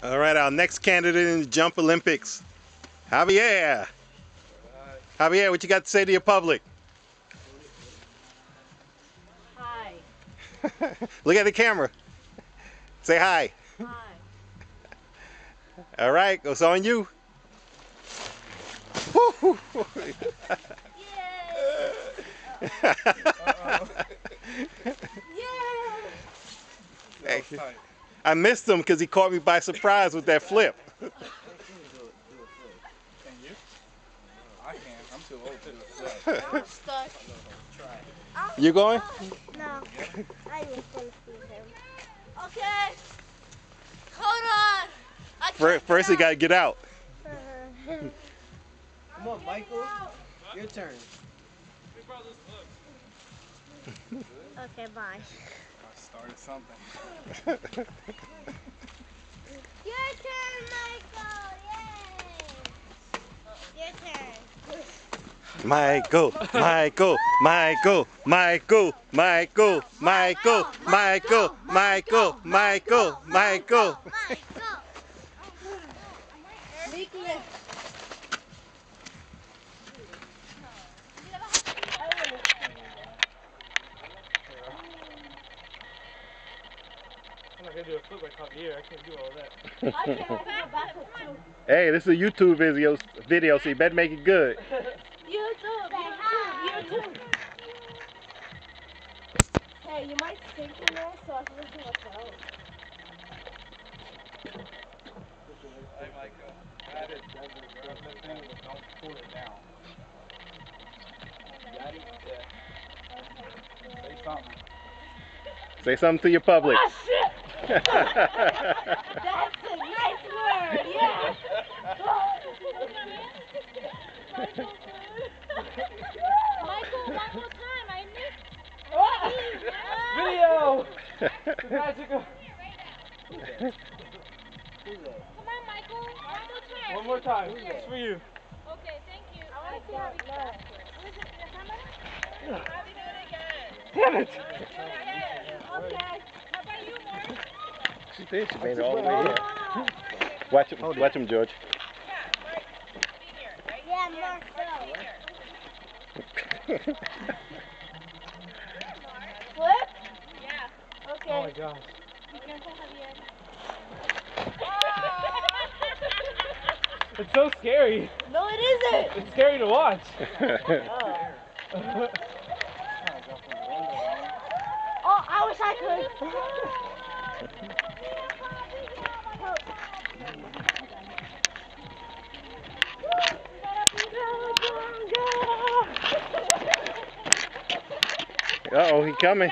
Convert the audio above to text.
All right, our next candidate in the Jump Olympics, Javier. Javier, what you got to say to your public? Hi. Look at the camera. Say hi. Hi. All right, it's on you. Hey, I missed him because he caught me by surprise with that flip. Can you? I can. I'm too old to do it. I'm stuck. You going? No, I was going to see him. Okay. Hold on. First, he got to get out. Come on, Michael. Your turn. Okay, bye. I started something. Your turn, Michael. Yay. Your turn. Michael, Michael, Michael, Michael, Michael, Michael, Michael, Michael, Michael, Michael. I'm not gonna do a flip like Javier. I can't do all that. I can go backwards too. Hey, this is a YouTube video, so you better make it good. YouTube. Hey, you might sink in there, so I can listen what's out. Hey, Michael. Got it. Grab the thing, but don't pull it down. Got it? Yeah. Say something. Say something to your public. Oh, shit! That's a nice word, yeah! Michael, one more time, I missed. Video! Magical. Come on, Michael, One more time. It's for you. Okay, thank you. I want to see how he does. Damn it! Okay. How about you, Mark? She did. She made it all the way here. Watch him, George. Yeah, Mark. Flip? Yeah. Okay. Oh my gosh. Be careful, Javier. It's so scary. No, it isn't. It's scary to watch. Oh, I wish I could. Uh-oh, he coming.